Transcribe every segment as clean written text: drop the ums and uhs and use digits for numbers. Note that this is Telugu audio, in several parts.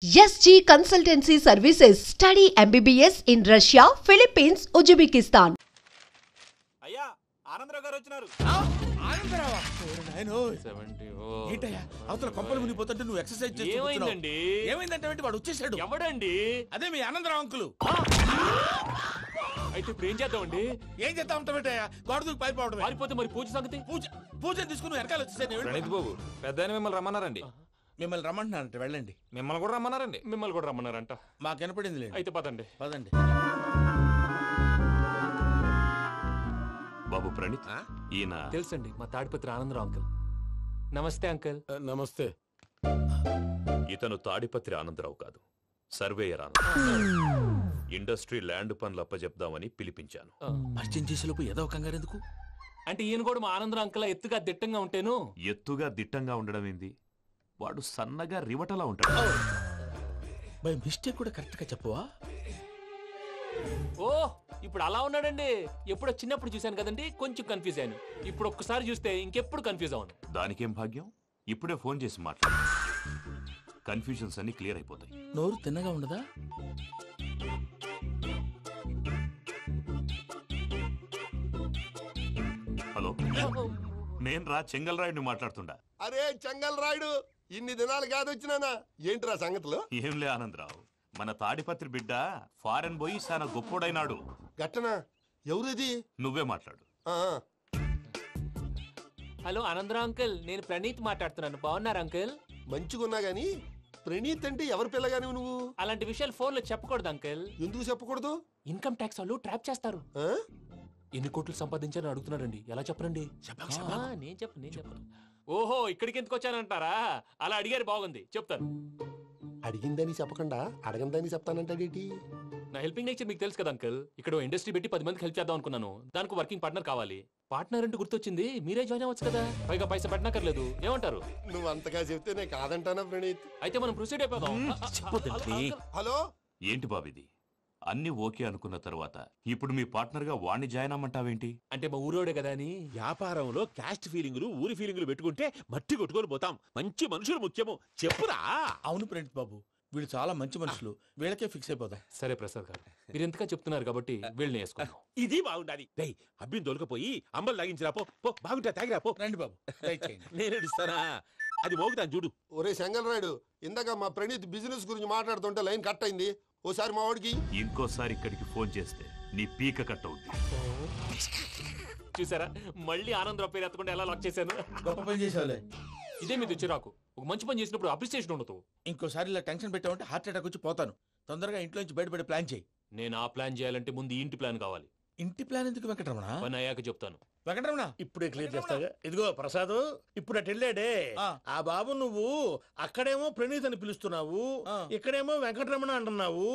SG Consultancy Services. Study MBBS in Russia, Philippines, Uzbekistan. అయ్యా ఆనందరావు గారు వచ్చినారు. ఆనందరావా? ఏంటయ్యా అవతల కొంపలు మునిగిపోతుంటే నువ్వు ఎక్సర్సైజ్ చేస్తున్నావు. ఏమైందండి? ఏమైందంటే వాడు వచ్చేసాడు. ఎవడండి? అదే మీ ఆనందరావు అంకులు. అయితే ఇప్పుడు ఏం చేద్దామండి? ఏం చేస్తా ఉంటావేటయ్యా? గోడ దూకి పైపోవడమే. పారిపోతే మరి పూజ సంగతి? పూజ తీసుకుని వెనకాల వచ్చేసాను. ప్రణీత్ బాబు పెద్ద మిమ్మల్ని రమ్మన్నారండి. మిమ్మల్ని రమ్మంటున్నానంట, వెళ్ళండి. మిమ్మల్ని కూడా రమ్మన్నారండి. మిమ్మల్ని కూడా రమ్మన్నారంట. మాకు వినపడింది లేదు. అయితే పదండి. పదండి. బాబు ప్రణీత్, ఈయన తెలుసండి, మా తాడిపత్రి ఆనందరావు అంకుల్. నమస్తే అంకుల్. నమస్తే. ఇతను తాడిపత్రి ఆనందరావు కాదు, సర్వేయర్ ఆనందరావు. ఇండస్ట్రీ ల్యాండ్ పనులు అప్పచెప్దామని పిలిపించాను. పరిచయం చేసేలోపు ఏదో కంగారు ఎందుకు? అంటే ఈయన కూడా మా ఆనందరావు అంకుల్ ఎత్తుగా దిట్టంగా ఉంటాను. ఎత్తుగా దిట్టంగా ఉండడం ఏంది, వాడు సన్నగా రివటలా ఉంటాడు. బై మిస్టేక్ కూడా కరెక్ట్ గా చెప్పవా? ఓ ఇప్పుడు అలా ఉన్నాడండి. ఎప్పుడో చిన్నప్పుడు చూశాను కదండి, కొంచెం కన్ఫ్యూజ్ అయ్యాను. ఇప్పుడు ఒక్కసారి చూస్తే ఇంకెప్పుడు కన్ఫ్యూజ్ అవ్వను. దానికేం భాగ్యం, ఇప్పుడే ఫోన్ చేసి మాట్లాడు. కన్ఫ్యూజన్స్ అన్ని క్లియర్ అయిపోతాయి. నోరు తిన్నగా ఉండదా? హలో, నేను రా చెంగల్రాయుడిని మాట్లాడుతుండా. అరే చెంగల్ రాయుడు, ఇన్ని దినాలు కాదు వచ్చినానా? ఏంట్రా సంగతులు? ఏంలే ఆనందరావు, మన తాడిపత్రి బిడ్డ ఫారెన్ పోయి చాలా గొప్పోడైనాడు. గట్టనా? ఎవరిది? నువ్వే మాట్లాడు. ఆ, హలో ఆనందరావు అంకుల్, నేను ప్రణీత్ మాట్లాడుతున్నాను. బాగున్నారు అంకుల్? మంచిగున్నా గాని ప్రణీత్ అంటే ఎవరి పిల్లగాని నువ్వు? అలాంటి విషయాలు ఫోన్లో చెప్పకూడదు అంకుల్. ఎందుకు చెప్పకూడదు? ఇన్కమ్ ట్యాక్స్ వాళ్ళు ట్రాప్ చేస్తారు. ఆ? ఎన్ని కోట్లు సంపాదించాలని అడుగుతున్నారండి. ఎలా చెప్పరండి? నేను చెప్పను. ఓహో, ఇక్కడికి ఎందుకు వచ్చానంటారా? అలా అడిగారు, బాగుంది, చెప్తాను. అడిగిందని చెప్పకుండా అడగందని చెప్తానంటాడేటి? నా హెల్పింగ్ నేచర్ మీకు తెలుసు కదా అంకుల్. ఇక్కడ ఇండస్ట్రీ పెట్టి 10 మందికి హెల్ప్ చేద్దాం అనుకున్నాను. దానికి వర్కింగ్ పార్ట్నర్ కావాలి. పార్ట్నర్ అంటే గుర్తొచ్చింది, మీరే జాయిన్ అవ్వచ్చు కదా. పైగా పైసా పెట్టనక్కర్లేదు. ఏమంటారు? నువ్వు అంతగా చెప్తే నేను కాదంటానా ప్రణీత్? అయితే మనం ప్రొసీడ్ అయిపోదాం. హలో, ఏంటి బాబిది, అన్ని ఓకే అనుకున్న తర్వాత ఇప్పుడు మీ పార్ట్నర్ గా వాణ్ణి జాయిన్ అమ్మంటావేంటి? అంటే మా ఊరోడే కదా అని. వ్యాపారంలో క్యాస్ట్ ఫీలింగులు, ఊరి ఫీలింగులు పెట్టుకుంటే మట్టి కొట్టుకొని పోతాం. మంచి మనుషులు ముఖ్యము. చెప్పురా. అవును ప్రణీత్ బాబు, వీళ్ళు చాలా మంచి మనుషులు. వీళ్ళకే ఫిక్స్ అయిపోదాం. సరే ప్రసాద్ గారు, మీరు ఎంతగా చెప్తున్నారు కాబట్టి వీళ్ళని వేసుకుందాం. ఇది బాగుండాలి. డై అబ్బిని దొలకపోయి అంబలు లాగించిరా పో. పో బాగుంటా, తాగిరా పో. రండి బాబు, దయచేయండి. నేను ఇస్తానా? అది మోగుతాను చూడు. ఒరే చెంగల్ రాయుడు, ఇందాక మా ప్రణీత్ బిజినెస్ గురించి మాట్లాడుతుంటే లైన్ కట్ అయింది. ఓసారి మా వాడికి. ఇంకోసారి ఇక్కడికి ఫోన్ చేస్తే నీ పీక కట్ అవుద్ది. చూసారా, మళ్ళీ ఆనందరావు పేరు ఎత్తకుండా ఎలా లాక్ చేశాను. గొప్ప పని చేసేవాళ్ళే. ఇదే మీ చిరాకు. ఒక మంచి పని చేసినప్పుడు అప్రిసియేషన్ ఉండదు. ఇంకోసారి ఇలా టెన్షన్ పెట్టామంటే హార్ట్ అటాక్ వచ్చి పోతాను. తొందరగా ఇంట్లో నుంచి బయటపడే ప్లాన్ చేయి. నేను ఆ ప్లాన్ చేయాలంటే ముందు ఈ ఇంటి ప్లాన్ కావాలి. ఇంటి ప్లాన్ ఎందుకు వెంకటరమణ? పని అయ్యాక చెప్తాను. వెంకటరమణ ఇప్పుడే క్లియర్ చేస్తాగా. ఇదిగో ప్రసాద్, ఇప్పుడు అటు వెళ్ళాడే ఆ బాబు, నువ్వు అక్కడేమో ప్రణీత్ అని పిలుస్తున్నావు, ఇక్కడేమో వెంకటరమణ అంటున్నావు.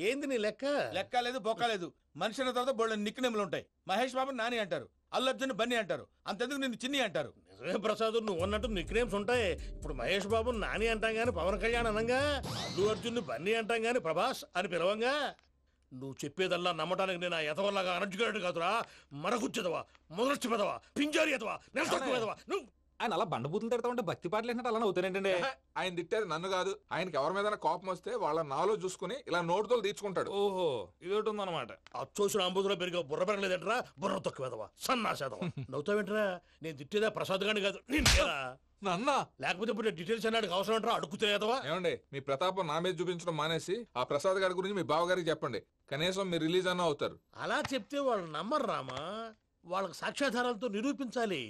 ఏంది నీ లెక్క? లెక్క లేదు, బొక్క లేదు. మనిషి అన్న తర్వాత బోళ్ళ నిక్నెములు ఉంటాయి. మహేష్ బాబు నాని అంటారు, అల్లు అర్జున్ బన్నీ అంటారు, అంతెందుకు నిన్ను చిన్ని అంటారు. నిజమే ప్రసాద్, నువ్వు అన్నట్టు నిక్ నేమ్స్ ఉంటాయి. ఇప్పుడు మహేష్ బాబు నాని అంటాం గాని పవన్ కళ్యాణ్ అనంగా, అల్లు అర్జున్ బన్నీ అంటాం గాని ప్రభాస్ అని పిలవంగా. నువ్వు చెప్పేదల్లా నమ్మటానికి నేను ఎతవల్లాగా అనర్జుకేటెడ్ కాదురా. మరగుచ్చదవా, మొదలచ్చి పెదవా, పింజారి ఎదవా, నెలసొక్కు పెదవా. నువ్వు ఆయన అలా బండబూతులు తిడతా ఉంటే భక్తి పాటలు ఏంటంటే అలా అవుతానేంటండి. ఆయన తిట్టేది నన్ను కాదు, ఆయనకి ఎవరి మీద కోపం వస్తే వాళ్ళ నాలో చూసుకుని ఇలా నోటుతో తీర్చుకుంటాడు. ఓహో, ఇదొకటి ఉందన్నమాట. అచ్చోసిన అంబుధులో పెరిగా బుర్ర పెరగలేదంటరా. బుర్ర తొక్కు వెదవా, సన్నాసేదవా. నవ్వుతావేంట్రా? నేను తిట్టేదా ప్రసాద్ గాని కాదు, నిన్నేరా. నన్నా లేకపోతే ఇప్పుడు డీటెయిల్స్ అన్నాడు అవసరం అంటారా? అడుగుతాయేదవా. ఏమండి, మీ ప్రతాపం నా మీద చూపించడం మానేసి ఆ ప్రసాద్ గారి గురించి మీ బావగారికి చెప్పండి. కనీసం మీరు రిలీజ్ అన్న అవుతారు. అలా చెప్తే వాళ్ళు నమ్మరు రామా. వాళ్ళకి సాక్ష్యాధారాలతో నిరూపించాలి.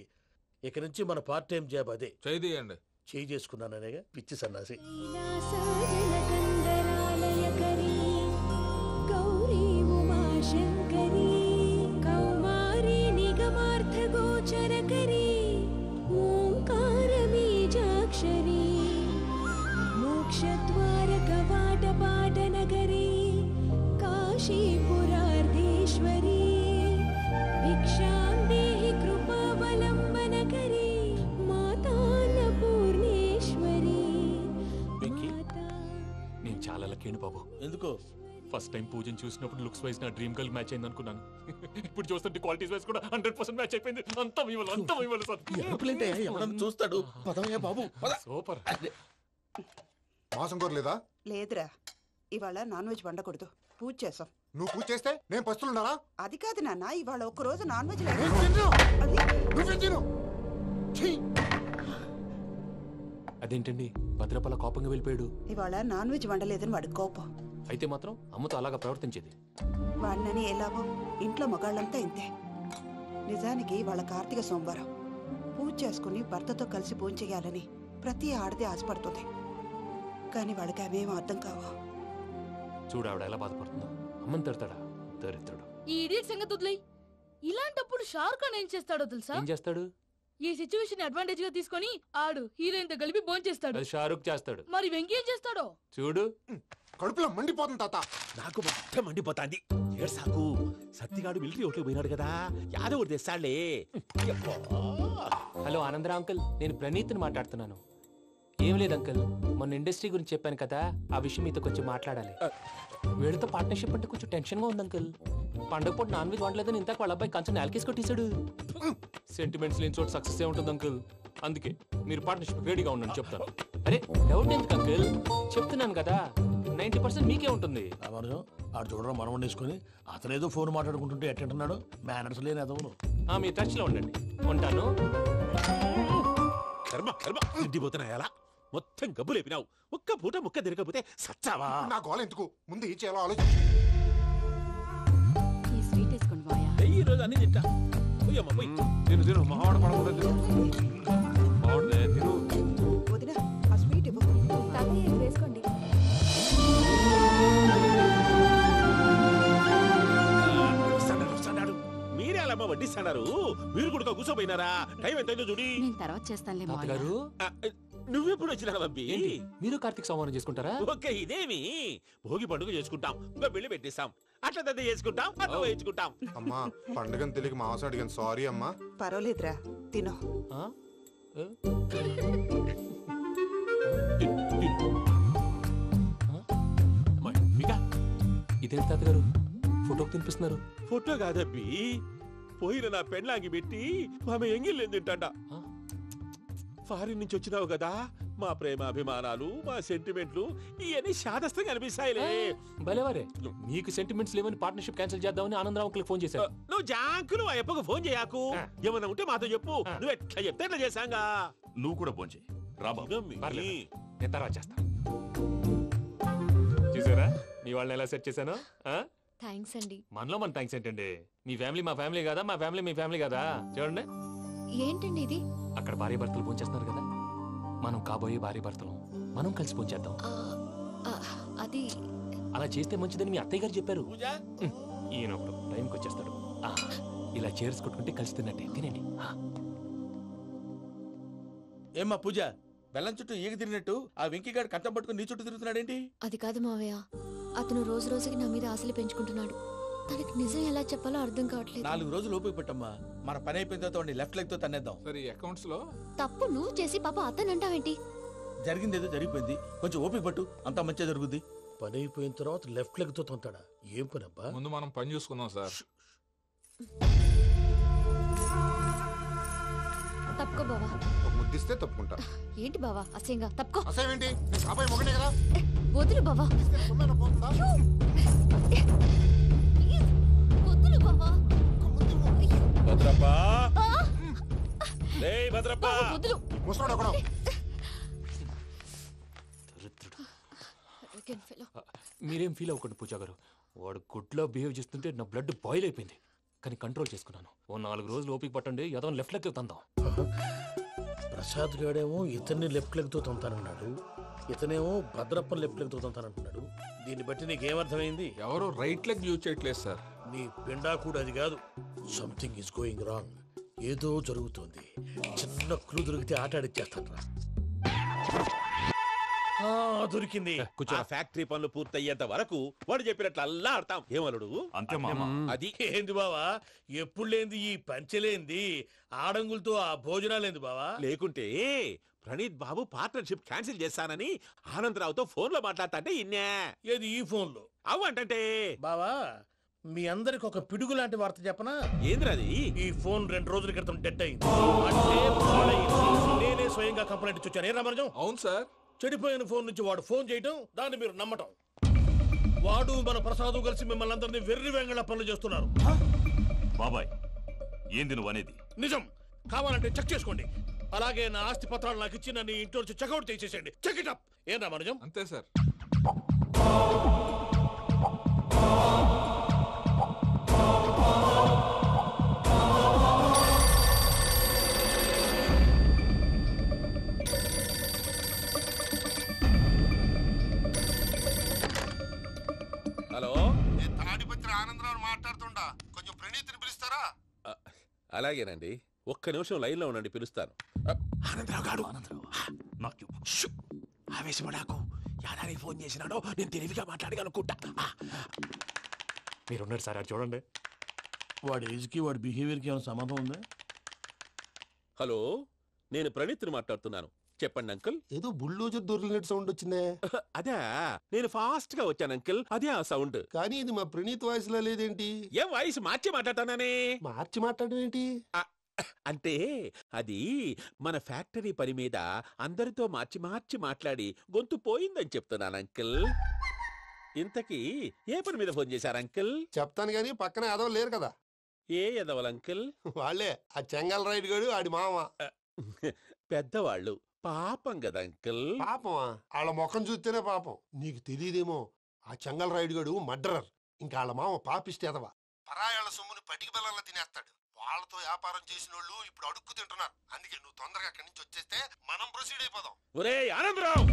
ఇక నుంచి మన పార్ట్ టైం జాబ్ అదే. చేయండి. చేయి చేసుకున్నాననేగా పిచ్చి సన్నాసి. నేను చాలా లక్కీ బాబు. ఎందుకో? ఫస్ట్ టైం పూజను చూసినప్పుడు లుక్స్ వైజ్ నా డ్రీమ్ గర్ల్ మ్యాచ్ అయింది అనుకున్నాను. ఇప్పుడు చూస్తుంటే క్వాలిటీస్ వైజ్ కూడా 100% మ్యాచ్ అయిపోయింది. అంతా ఇవ్వాలి సార్. ఎవడన్నా చూస్తాడు. పదవయ్యా బాబు. సూపర్. మాసం కోరలేదా? లేదురా, ఇవాళ నాన్ వెజ్ వండకూడదు, పూజ చేసాం. నువ్వు పూజ చేస్తే నేను పస్తులున్నారా? అది కాదు నాన్న, ఇవాళ ఒక్కరోజు నాన్ వెజ్ అదేంటండి భద్రపల కోపంగా వెళ్ళిపోయాడు? ఇవాళ నాన్ వెజ్ వండలేదని వాడి కోపం. అయితే మాత్రం అమ్మతో అలాగా ప్రవర్తించేది. వాడినని ఎలాగో ఇంట్లో మగాళ్ళంతా ఇంతే. నిజానికి వాళ్ళ కార్తీక సోమవారం పూజ చేసుకుని భర్తతో కలిసి పూజ చేయాలని ప్రతి ఆడది ఆశపడుతుంది. కానీ వాడికి అవేం అర్థం కావా. చూడు ఆవిడ ఎలా బాధపడుతుందో. అమ్మని తిడతాడా దరిద్రుడు. ఈ ఇడియట్ సంగతి వదిలేయ్. ఇలాంటప్పుడు షారుఖ్ ఖాన్ ఏం చేస్తాడో తెలుసా? ఏం చేస్తాడు? ఈ సిచ్యువేషన్ అడ్వాంటేజ్ గా తీసుకొని ఆడు హీరోయిన్ తో కలిపి బోన్ చేస్తాడు. అది షారుఖ్ చేస్తాడు. మరి వెంకీ ఏం చేస్తాడో చూడు. కడుపులో మండిపోతుంది తాత. నాకు మొత్తం మండిపోతాంది. ఏడ్సాకు, సత్తిగాడు మిలిటరీ ఓట్లు పోయినాడు కదా, యాదవ్ ఒకటి తెస్తాడులే. హలో ఆనందరా అంకుల్, నేను ప్రణీత్ని మాట్లాడుతున్నాను. ఏం లేదు అంకుల్, మొన్న ఇండస్ట్రీ గురించి చెప్పాను కదా, ఆ విషయం మీతో కొంచెం మాట్లాడాలి. వీడితో పార్ట్నర్షిప్ అంటే కొంచెం టెన్షన్ గా ఉంది అంకుల్. పండుగ పూట నాన్ వెజ్ వండలేదని ఇంతకు వాళ్ళ అబ్బాయి కంచెం నేలకేసి కొట్టేశాడు. సెంటిమెంట్స్ లేని చోట సక్సెస్ ఏ ఉంటుంది అంకుల్. అందుకే మీరు పార్ట్నర్షిప్ రెడీగా ఉండండి చెప్తాను. అరే డౌట్ ఎందుకు అంకుల్, చెప్తున్నాను కదా 90% మీకే ఉంటుంది. ఆడు చూడడం మనం వండేసుకుని అతనేదో ఫోన్ మాట్లాడుకుంటుంటే ఎట్టంటున్నాడు. మేనర్స్ లేని అదవును. మీ టచ్ లో ఉండండి. ఉంటాను. కర్మ కర్మ, తిండిపోతున్నాయా? మొత్తం గబ్బు లేపినావు. ఒక్క పూట ముక్క తిరగకపోతే సచ్చావా? నా గోల ఎందుకు, ముందు ఈ చేయాలో ఆలోచించు. ఈ స్వీట్ వేసుకోండి బాయా. ఈ రోజు అన్ని తింటా. పోయమ్మ పోయి. తిను తిను, మావాడ పడకుండా తిను. మావాడదే తిను. వదినా, ఆ స్వీట్ ఇవ్వు. వేసుకోండి. మీరే అలా వడ్డిస్తున్నారు. మీరు కూడా కూర్చోపోయినారా? టైం ఎంతైందో చూడి. నేను తర్వాత చేస్తానులే తాతగారు, నువ్వెప్పుడు వచ్చినా అబ్బి? మీరు కార్తీక్ సంహారం చేసుకుంటారా? ఓకే, ఇదేమి భోగి పండుగ చేసుకుంటాం, ఇంకా పెళ్లి పెట్టేస్తాం, అట్లా దద్ద చేసుకుంటాం, అట్లా వేయించుకుంటాం. అమ్మా పండుగని తెలియక మావస అడిగాను, సారీ అమ్మా. పర్వాలేదురా, తినో. ఇదేంటి తాతగారు ఫోటోకి తినిపిస్తున్నారు? ఫోటో కాదబ్బి, పోయిన నా పెళ్ళాంగి పెట్టి ఆమె ఎంగిల్లేం తింటాడ. ఫారిన్ నుంచి వచ్చినావు కదా, మా ప్రేమ అభిమానాలు, మా సెంటిమెంట్లు ఇవన్నీ శాదస్తంగా అనిపిస్తాయిలే. భలేవారే, మీకు సెంటిమెంట్స్ లేవని పార్ట్నర్షిప్ క్యాన్సిల్ చేద్దామని ఆనందరావు అంకుల్ ఫోన్ చేశారు. నువ్వు జాంకులు ఆ ఎప్పకు ఫోన్ చేయకు. ఏమన్నా ఉంటే మాతో చెప్పు. నువ్వు ఎట్లా చెప్తే ఎట్లా చేశాంగా. నువ్వు కూడా ఫోన్ చేయి రాబా. నేను తర్వాత చేస్తాను. చూసారా మీ వాళ్ళని ఎలా సెట్ చేశాను? థ్యాంక్స్ అండి. మనలో మన థ్యాంక్స్ ఏంటండి? మీ ఫ్యామిలీ మా ఫ్యామిలీ కదా, మా ఫ్యామిలీ మీ ఫ్యామిలీ కదా. చూడండి, ఏంటండి ఇది? అక్కడ భార్య భర్తలు పోంచేస్తున్నారు కదా, మనం కాబోయే భార్య భర్తలు మనం కలిసి పోంచేద్దాం. అది అలా చేస్తే మంచిదని మీ అత్తయ్య గారు చెప్పారు. ఈయన ఒకడు టైంకి వచ్చేస్తాడు. ఇలా చేర్స్ కొట్టుకుంటే కలిసి తిన్నట్టే. తినండి. ఏమ్మా పూజ, బెల్లం చుట్టూ ఈగ తిరిగినట్టు ఆ వెంకీగాడు కంటం పట్టుకుని నీ చుట్టూ తిరుగుతున్నాడేంటి? అది కాదు మావయ్య, అతను రోజు రోజుకి నా మీద ఆశలు పెంచుకుంటున్నాడు. తనకి నిజం ఎలా చెప్పాలో అర్థం కావట్లేదు. 4 రోజులు ఓపిక పట్టమ్మా, మన పని అయిపోయిన తర్వాత లెఫ్ట్ లెగ్ తో తన్నేద్దాం. సరే అకౌంట్స్ లో తప్పు నువ్వు చేసి పాప అతను అంటావేంటి? జరిగిందేదో జరిగిపోయింది, కొంచెం ఓపిక పట్టు, అంతా మంచిగా జరుగుద్ది. పని అయిపోయిన తర్వాత లెఫ్ట్ లెగ్ తో తొంతాడా? ఏం పని అబ్బా? ముందు మనం పని చూసుకుందాం సార్. తప్పుకో బావా. ఒక ముద్దిస్తే తప్పుకుంటా. ఏంటి బావా అసహ్యంగా? తప్పుకో. అసేమేంటి, నేను కాబోయే మొగనే కదా. వదులు బావా. సుమ్మన పోతుందా? వదులు బావా. భద్రప్పా, లేయ్ భద్రప్పా. వదులు. ముసలోడు ఒకడు. మీరేం ఫీల్ అవ్వకండి పూజా గారు. వాడు గుడ్లో బిహేవ్ చేస్తుంటే నా బ్లడ్ బాయిల్ అయిపోయింది, కానీ కంట్రోల్ చేసుకున్నాను. ఓ 4 రోజులు ఓపిక పట్టండి, ఏదో లెఫ్ట్ లెగ్ తందాం. ప్రసాద్ గాడేమో ఇతన్ని లెఫ్ట్ లెగ్ తో తొంతానన్నాడు, ఇతనేమో భద్రప్పని లెఫ్ట్ లెగ్ తో తొంతానంటున్నాడు. దీన్ని బట్టి నీకేమర్థమైంది? ఎవరు రైట్ లెగ్ యూజ్ చేయట్లేదు సార్. నీ పిండా కూడా అది కాదు. Something is going wrong. ఏదో జరుగుతోంది. చిన్న క్లూ దొరికితే ఆట ఆడిచ్చేస్తాను రా. దొరికింది. ఆ ఫ్యాక్టరీ పనులు పూర్తయ్యేంత వరకు వాడు చెప్పినట్లు అల్లా ఆడతాం. ఏమలుడు అంతే మామ. అది ఏంది బావా, ఎప్పుడు లేంది ఈ పంచలేంది, ఆడంగులతో ఆ భోజనాలేంది బావా? లేకుంటే ప్రణీత్ బాబు పార్ట్నర్షిప్ క్యాన్సిల్ చేస్తానని ఆనందరావుతో ఫోన్ లో మాట్లాడతాంటే ఇన్నే. ఏది ఈ ఫోన్ లో? అవ్వంటే బావా, మీ అందరికి ఒక పిడుగు లాంటి వార్త చెప్పనా? ఏంద్రది? ఈ ఫోన్ 2 రోజుల క్రితం డెడ్ అయింది. అంటే పాడైంది. నేనే స్వయంగా కంప్లైంట్ ఇచ్చాను. ఏ రామరాజం? అవును సార్. చెడిపోయిన ఫోన్ నుంచి వాడు ఫోన్ చేయటం, దాన్ని మీరు నమ్మటం. వాడు మన ప్రసాదు కలిసి మిమ్మల్ని అందరినీ వెర్రి వెంగళ పనులు చేస్తున్నారు. బాబాయ్ ఏంది నువ్వు అనేది? నిజం. కావాలంటే చెక్ చేసుకోండి. అలాగే నా ఆస్తి పత్రాలు నాకు ఇచ్చి నన్ను ఇంట్లో నుంచి చెక్అౌట్ చేసేసేయండి. Check it up. ఏం రామానుజం? అంతే సార్. హలో, నేను తాడిపత్రి ఆనందరావు మాట్లాడుతుండా, కొంచెం ప్రణీతిని పిలుస్తారా? అలాగేనండి. ఒక్క నిమిషం లైన్ లో ఉండండి, పిలుస్తాను. ఆనందరావు గాడు. నాకు ఆవేశపడాకు. యాదానికి ఫోన్ చేసినాడో నేను తెలివిగా మాట్లాడగలనుకుంటా. మీరున్నారు సార్, అది చూడండి. వాడి ఏజ్కి వాడి బిహేవియర్కి ఏమైనా సంబంధం ఉందా? హలో, నేను ప్రణీత్ని మాట్లాడుతున్నాను. చెప్పండి అంకుల్. ఏదో బుల్డోజర్ దొరికినట్టు సౌండ్ వచ్చిందే. అదే, నేను ఫాస్ట్ గా వచ్చాను అంకుల్. అదే ఆ సౌండ్. కానీ ఇది మా ప్రణీత్ వాయిస్ లో లేదేంటి? ఏం వాయిస్ మార్చి మాట్లాడతాననే? మార్చి మాట్లాడడం ఏంటి? అంటే అది మన ఫ్యాక్టరీ పని మీద అందరితో మార్చి మార్చి మాట్లాడి గొంతు పోయిందని చెప్తున్నాను అంకుల్. ఇంతకీ ఏ పని మీద ఫోన్ చేశారు అంకుల్? చెప్తాను గానీ పక్కన ఏదో లేరు కదా. ఏ ఎదవలు అంకుల్? వాళ్ళే ఆ చెంగల్ రైడ్ గడు ఆడి మామ. పెద్దవాళ్ళు పాపం కదా అంకుల్. పాపమా? వాళ్ళ ముఖం చూస్తేనే పాపం. నీకు తెలియదేమో, ఆ చెంగల్ రైడ్ గడు మర్డరర్. ఇంకా వాళ్ళ మామ పాపిస్తేదవా. పరాయాళ్ళ సొమ్ముని పటికి బెల్లంలో తినేస్తాడు. వాళ్ళతో వ్యాపారం చేసిన వాళ్ళు ఇప్పుడు అడుక్కు తింటున్నారు. అందుకే నువ్వు తొందరగా అక్కడి నుంచి వచ్చేస్తే మనం ప్రొసీడ్ అయిపోదాం. ఒరే ఆనందరావు!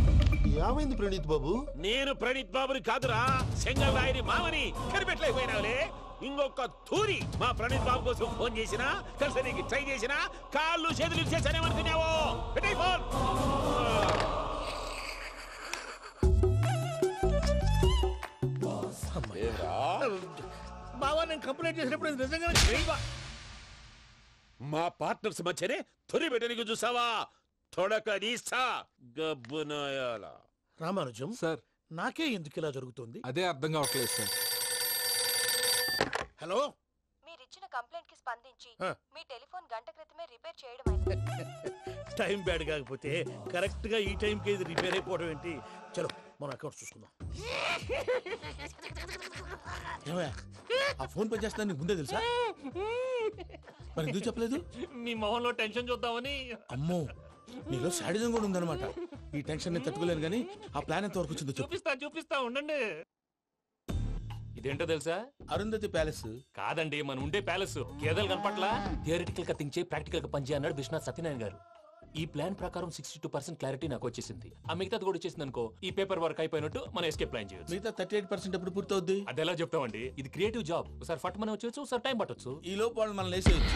ఏమైంది ప్రణీత్ బాబు? నేను ప్రణీత్ బాబుని కాదురా, సెంగల్ రాయని మామని. కనిపెట్టలేకపోయినావులే. ఇంకొక తూరి మా ప్రణీత్ బాబు కోసం ఫోన్ చేసినా, కలిసి ట్రై చేసినా కాళ్ళు చేతులు చేశానేమనుకున్నావో. పెట్టేయ్ ఫోన్. బావా, నేను కంప్లైంట్ చేసినప్పుడు ఇది నిజంగానే చేయవా? మా పార్ట్నర్స్ మధ్యనే తొలి పెట్టడానికి చూసావా? తొడక నీస్తా గబ్బునాయాల. రామానుజం సార్, నాకే ఎందుకు ఇలా జరుగుతుంది? అదే అర్థం కావట్లేదు సార్. హలో, మీరిచ్చిన కంప్లైంట్ కి స్పందించి ఆ. మీ టెలిఫోన్ గంట క్రితమే రిపేర్ చేయడం టైం బ్యాడ్ కాకపోతే కరెక్ట్ గా ఈ టైంకి ఇది రిపేర్ అయిపోవడం ఏంటి? చలో మన అకౌంట్ చూసుకుందాం. ఏమయ్య, ఆ ఫోన్ పని చేస్తున్నా నీకు ముందే తెలుసా? మరి ఎందుకు చెప్పలేదు? మీ మొహంలో టెన్షన్ చూద్దామని. అమ్మో, నీలో శాడిజం కూడా ఉందన్నమాట. ఈ టెన్షన్ నేను తట్టుకోలేను కానీ ఆ ప్లాన్ ఎంత వరకు వచ్చిందో చెప్పు. చూపిస్తా ఉండండి. ఇదేంటో తెలుసా? అరుంధతి ప్యాలెస్ కాదండి, మన ఉండే ప్యాలెస్. గేదెలు కనపట్లా? థియరిటికల్ గా థింక్ చేయి, ప్రాక్టికల్ గా పనిచేయ అన్నాడు విశ్వనాథ్ సత్యనారాయణ గారు. ఈ ప్లాన్ ప్రకారం 62% క్లారిటీ నాకు వచ్చేసింది. ఆ మిగతాది కూడా వచ్చేసింది అనుకో, ఈ పేపర్ వర్క్ అయిపోయినట్టు మనం ఎస్కేప్ ప్లాన్ చేయొచ్చు. మిగతా 38% ఎప్పుడు పూర్తవుద్ది? అది ఎలా చెప్తామండి? ఇది క్రియేటివ్ జాబ్. ఒకసారి ఫట్ మనం వచ్చేయచ్చు, ఒకసారి టైం పట్టొచ్చు. ఈ లోపు వాళ్ళు మనం లేసేయచ్చు.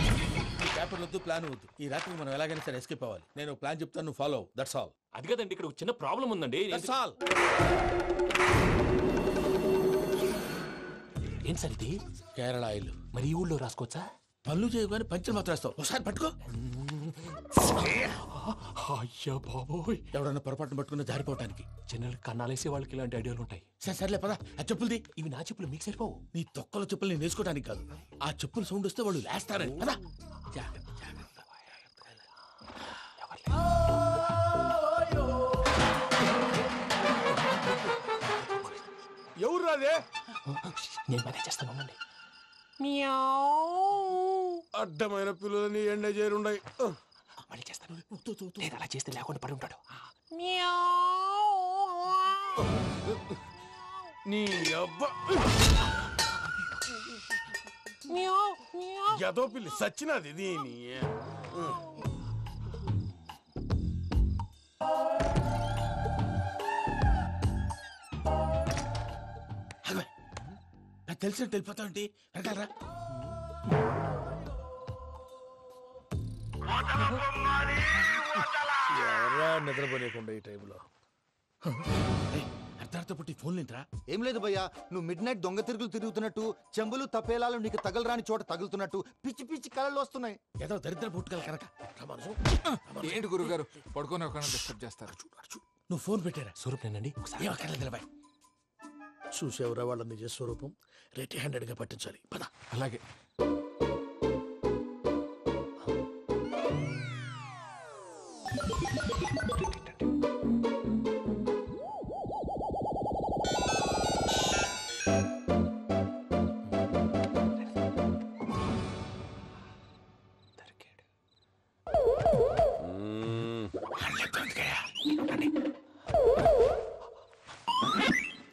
ఈ పేపర్ వద్దు, ప్లాన్ వద్దు. ఈ రాత్రికి మనం ఎలాగైనా సరే ఎస్కేప్ అవ్వాలి. నేను ప్లాన్ చెప్తాను, నువ్వు ఫాలో. That's all. అది కదండి, ఇక్కడ ఒక చిన్న ప్రాబ్లం ఉందండి. That's all. ఏం సార్ ఇది? కేరళ ఆయిల్. మరి ఈ ఊళ్ళో రాసుకోవచ్చా? పనులు చేయగానే పంచర్ మాత్రం వేస్తావు. ఒకసారి పట్టుకో. అయ్యా బాబోయ్, ఎవడన్నా పొరపాటున పట్టుకున్న జారిపోవటానికి. జనరల్ కన్నాలేసే వాళ్ళకి ఇలాంటి ఐడియాలు ఉంటాయి. సర్లే పదా, ఆ చెప్పులది. ఇవి నా చెప్పులు, మీకు సరిపోవు. నీ తొక్కల చెప్పులు నేను వేసుకోవడానికి కాదు, ఆ చెప్పులు సౌండ్ వస్తే వాళ్ళు లేస్తారని. పదా. ఎవరు రాదే? నేను మేనేజ్ చేస్తాను, ఉండండి. అడ్డమైన పిల్లలని ఎండ చేరుండయి. మళ్ళీ చేస్తాను. నేను అలా చేస్తే లేకుండా పడి ఉంటాడు. నీ అబ్బ ఎదో పిల్లి సచ్చినది దీని. నాకు తెలిసినట్టు వెళ్ళిపోతావంటి. వెనకాలరా. ఎవరా నిద్రపోలేకుండా ఈ టైంలో? అర్ధార్థ పుట్టి ఫోన్ లేంట్రా. ఏం లేదు భయ్యా, నువ్వు మిడ్ నైట్ దొంగ తిరుగులు తిరుగుతున్నట్టు, చెంబులు తపేలాలు నీకు తగలరాని చోట తగులుతున్నట్టు పిచ్చి పిచ్చి కళలు వస్తున్నాయి. ఏదో దరిద్ర పుట్టుకల కనుక. ఏంటి గురుగారు పడుకొని ఒక డిస్టర్బ్ చేస్తారు? నువ్వు ఫోన్ పెట్టారా? స్వరూప్ నేనండి. ఏమక్కర్లేదు. చూసేవరా వాళ్ళ నిజ స్వరూపం. రెట్టి హ్యాండెడ్ గా పట్టించాలి. పద. అలాగే.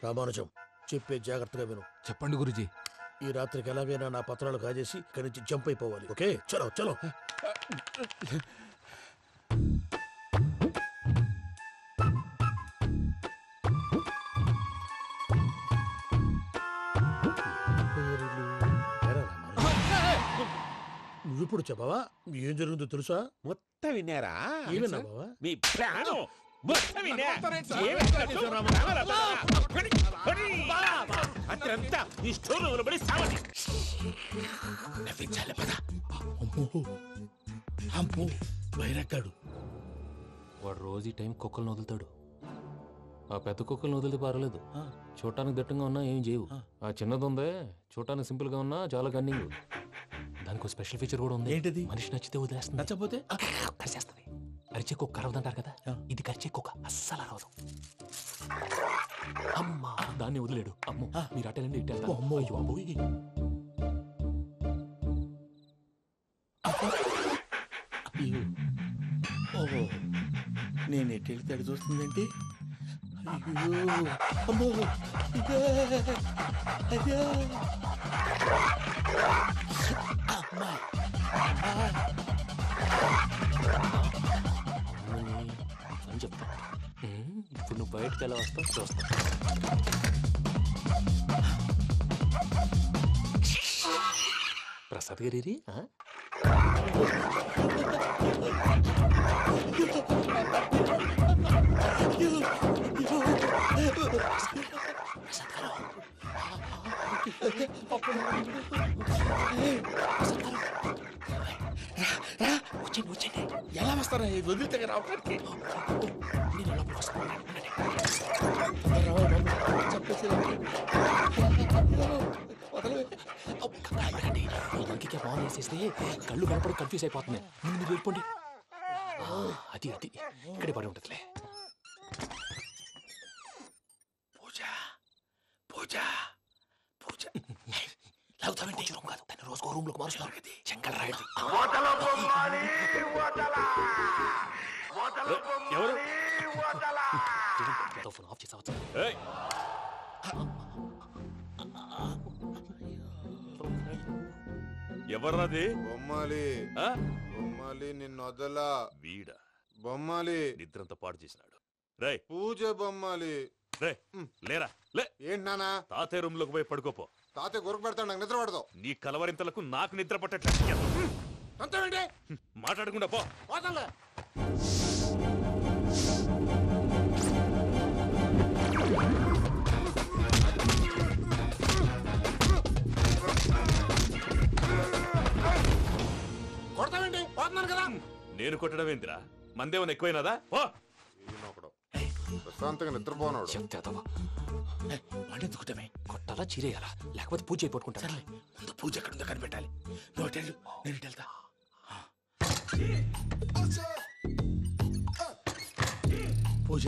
రామానుజం చెప్పే జాగ్రత్తగా విను. చెప్పండి గురుజీ. ఈ రాత్రికి ఎలాగైనా నా పత్రాలు కాజేసి ఇక్కడి నుంచి జంప్ అయిపోవాలి. ఓకే, చలో చలో. నువ్విప్పుడు చెప్పవా ఏం జరుగుతుందో తెలుసా? మొత్తం విన్నారా? ఏమన్నా బావా? మీ ప్రాణం మొత్తం విన్నా. అత్రంతా ఈ స్టోర్ రూమ్ లో పడి సావండి. నవ్వించాలి పద. అమ్మో అమ్మో బైరక్కాడు. వాడు రోజు ఈ టైం కుక్కలను వదులుతాడు. ఆ పెద్ద కుక్కలను వదిలితే పర్వాలేదు, చూడటానికి దట్టంగా ఉన్నా ఏం చేయవు. ఆ చిన్నది ఉందే చూడటానికి సింపుల్ గా ఉన్నా చాలా గన్నింగ్. దానికి స్పెషల్ ఫీచర్ కూడా ఉంది. ఏంటిది? మనిషి నచ్చితే వదిలేస్తుంది, నచ్చపోతే కరిచేస్తుంది. అరిచే కుక్క అరవదంటారు కదా, ఇది కరిచే కుక్క అస్సలు అరవదు. అమ్మా దాన్ని వదిలేడు. అమ్మో మీరు అటెండి ఇటు వెళ్తారు. అమ్మో అయ్యో అబ్బోయ్. ఓహో నేను ఎటు వెళ్తే అటు చూస్తుందేంటి? అయ్యో అమ్మో అయ్యో అమ్మా అని చెప్తా. ఇప్పుడు నువ్వు బయటకు ఎలా వస్తావు చూస్తా. ప్రసాద్ గారి వచ్చండి వచ్చండి. ఎలా వస్తారా వదిలితే రావడానికి? ఇంకే బాగా వేసేస్తే కళ్ళు కనపడి కన్ఫ్యూజ్ అయిపోతుంది. ముందు మీరు వెళ్ళిపోండి. అది అది ఇక్కడే పడి ఉంటుందిలే. పూజ పూజ పూజ లాగుతామంటే రూమ్ కాదు, తన రోజుకో రూమ్ లోకి మారుస్తున్నారు కదా. చెంగల్ రాయడు. ఎవరు? ఫోన్ ఆఫ్ చేసావచ్చు. ఎవర్రాది? బొమ్మాలి బొమ్మాలి నిన్ను వదలా. వీడ బొమ్మాలి నిద్రంతా పాడు చేసినాడు. రే పూజ బొమ్మాలి. రే లేరా లే. ఏంటి నానా? తాతయ్య రూమ్ లోకి పోయి పడుకోపో. తాతయ్య గురకు పెడతాడు, నాకు నిద్ర పడతావు. నీ కలవరింతలకు నాకు నిద్ర పట్టట్లేదు. మాట్లాడకుండా పో. కొడతావేంటి? పోతున్నాను కదా. నేను కొట్టడం ఏంటిరా? మందేమన్నా ఎక్కువైనదా? పో. ప్రశాంతంగా నిద్రపోనాడు. వాడెందుకుంటామే? కొట్టాలా చీరేయాలా లేకపోతే పూజ అయిపోట్టుకుంటా. ముందు పూజ ఎక్కడుందో కనిపెట్టాలి. నువ్వు వెళ్ళు, నేను వెళ్తా. పూజ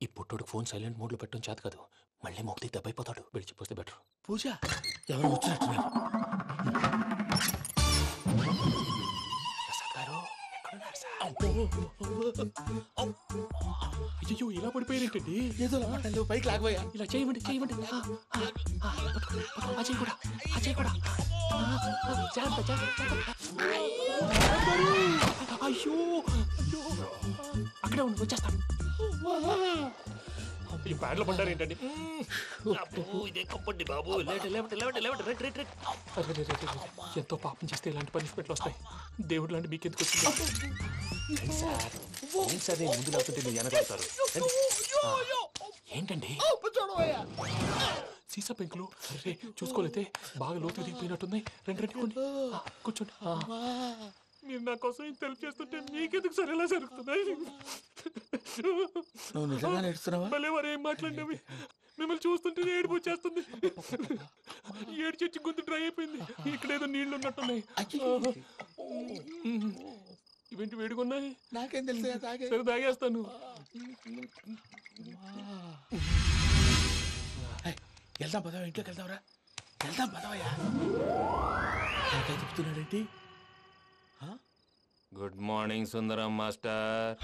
ఈ పుట్టోడు ఫోన్ సైలెంట్ మోడ్ లో పెట్టడం చేత కాదు. మళ్ళీ మొక్కి దెబ్బైపోతాడు. విడిచిపోతే బెటర్. పూజ ఎవరు వచ్చినట్టున్నారు? ప్రసాద్ గారు ఎక్కడున్నారు సార్? అయ్యో ఇలా పడిపోయారేంటండి? ఏదో పైకి లాగబోయా. ఇలా చేయమండి చేయమండి. అజయ్ కూడా అజయ్ కూడా జాగ్రత్త జాగ్రత్త. అయ్యో అక్కడే ఉండి వచ్చేస్తాను. ఈ బ్యాడ్లో పడ్డారు ఏంటండి? ఇదే కంపండి బాబు. ఎంతో పాపం చేస్తే ఇలాంటి పనిష్మెంట్లు వస్తాయి. దేవుడు లాంటి మీకెందుకు వచ్చింది? సార్ ముందు లేకుంటే మీరు వెనకాడతారు. ఏంటండి సీసా పెంకులు? అరే చూసుకోలేతే బాగా లోతు దిగిపోయినట్టున్నాయి. రెండు రెండు కూర్చోండి. మీరు నా కోసం ఇంత హెల్ప్ చేస్తుంటే మీకెందుకు సరే ఎలా జరుగుతున్నాయి? నువ్వు నిజంగా నేర్చుతున్నావా? మళ్ళీ వారు ఏం మాట్లాడినవి మిమ్మల్ని చూస్తుంటే ఏడుపు వచ్చేస్తుంది. ఏడు చచ్చి గొంతు డ్రై అయిపోయింది. ఇక్కడ ఏదో నీళ్లు ఉన్నట్టున్నాయి. ఇవేంటి వేడుకున్నాయి? నాకేం తెలుసు. సరే తాగేస్తాను. వెళ్దాం పదవా, ఇంట్లోకి వెళ్దాంరా. వెళ్దాం పదవయ్యా. నాకై చెప్తున్నాడేంటి? గుడ్ మార్నింగ్ సుందరం మాస్టర్.